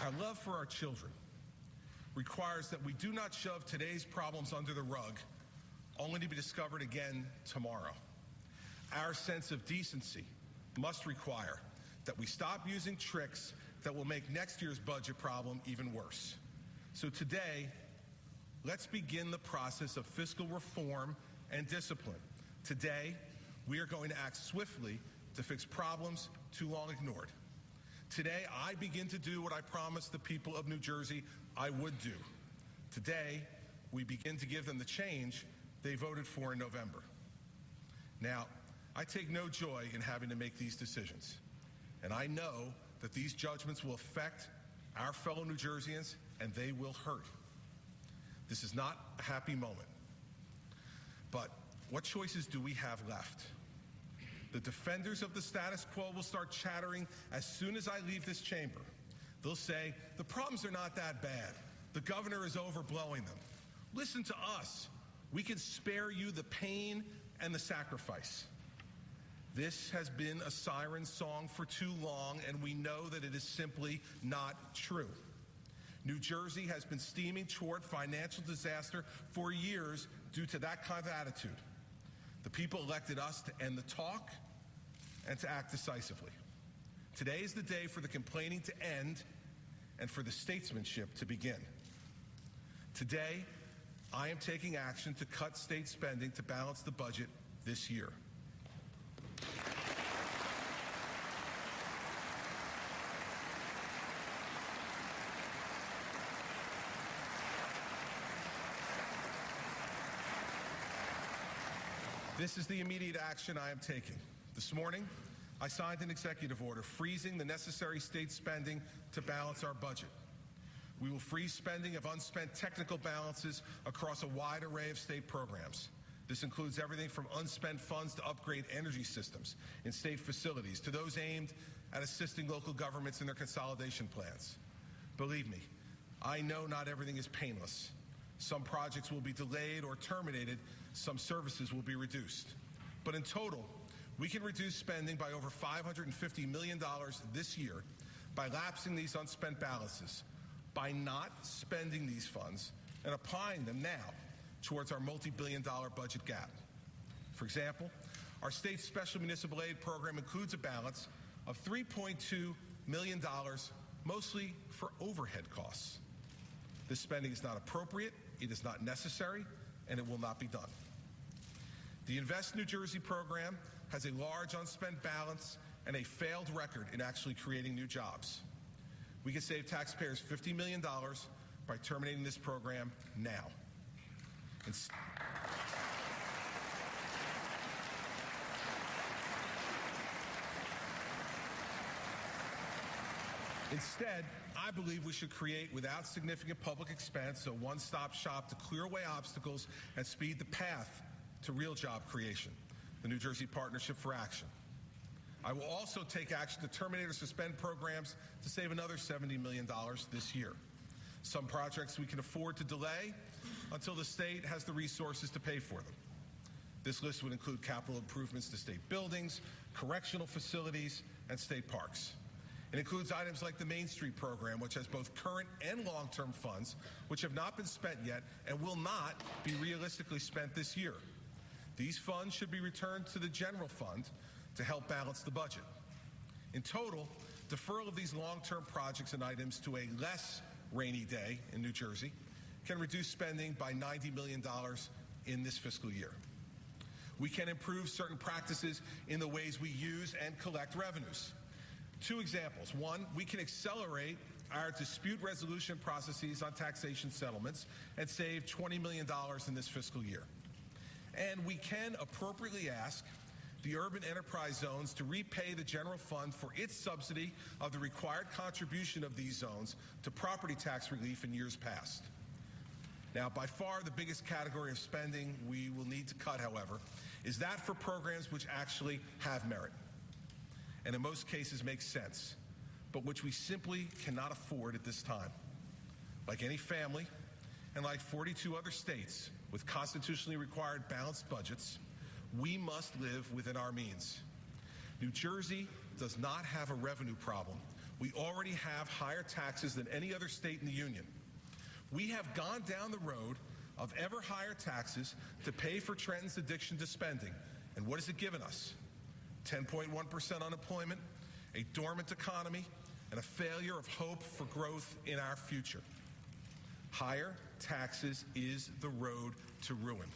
Our love for our children requires that we do not shove today's problems under the rug, only to be discovered again tomorrow. Our sense of decency must require that we stop using tricks that will make next year's budget problem even worse. So today, let's begin the process of fiscal reform and discipline. Today, we are going to act swiftly to fix problems too long ignored. Today, I begin to do what I promised the people of New Jersey I would do. Today, we begin to give them the change they voted for in November. Now, I take no joy in having to make these decisions, and I know that these judgments will affect our fellow New Jerseyans, and they will hurt. This is not a happy moment. But what choices do we have left? The defenders of the status quo will start chattering as soon as I leave this chamber. They'll say, the problems are not that bad. The governor is overblowing them. Listen to us. We can spare you the pain and the sacrifice. This has been a siren song for too long, and we know that it is simply not true. New Jersey has been steaming toward financial disaster for years due to that kind of attitude. The people elected us to end the talk and to act decisively. Today is the day for the complaining to end and for the statesmanship to begin. Today, I am taking action to cut state spending to balance the budget this year. This is the immediate action I am taking. This morning, I signed an executive order freezing the necessary state spending to balance our budget. We will freeze spending of unspent technical balances across a wide array of state programs. This includes everything from unspent funds to upgrade energy systems in state facilities to those aimed at assisting local governments in their consolidation plans. Believe me, I know not everything is painless. Some projects will be delayed or terminated. Some services will be reduced. But in total, we can reduce spending by over $550 million this year by lapsing these unspent balances, by not spending these funds and applying them now towards our multi-billion-dollar budget gap. For example, our state's special municipal aid program includes a balance of $3.2 million, mostly for overhead costs. This spending is not appropriate, it is not necessary, and it will not be done. The InvestNJ program has a large unspent balance and a failed record in actually creating new jobs. We can save taxpayers $50 million by terminating this program now. Instead, I believe we should create, without significant public expense, a one-stop shop to clear away obstacles and speed the path to real job creation, the New Jersey Partnership for Action. I will also take action to terminate or suspend programs to save another $70 million this year. Some projects we can afford to delay until the state has the resources to pay for them. This list would include capital improvements to state buildings, correctional facilities, and state parks. It includes items like the Main Street program, which has both current and long-term funds, which have not been spent yet and will not be realistically spent this year. These funds should be returned to the general fund to help balance the budget. In total, deferral of these long-term projects and items to a less rainy day in New Jersey can reduce spending by $90 million in this fiscal year. We can improve certain practices in the ways we use and collect revenues. Two examples. One, we can accelerate our dispute resolution processes on taxation settlements and save $20 million in this fiscal year. And we can appropriately ask the urban enterprise zones to repay the general fund for its subsidy of the required contribution of these zones to property tax relief in years past. Now, by far the biggest category of spending we will need to cut, however, is that for programs which actually have merit and in most cases make sense, but which we simply cannot afford at this time. Like any family, and like 42 other states with constitutionally required balanced budgets, we must live within our means. New Jersey does not have a revenue problem We already have higher taxes than any other state in the union. We have gone down the road of ever higher taxes to pay for Trenton's addiction to spending. And what has it given us? 10.1% unemployment, a dormant economy, and a failure of hope for growth in our future. Higher taxes is the road to ruin.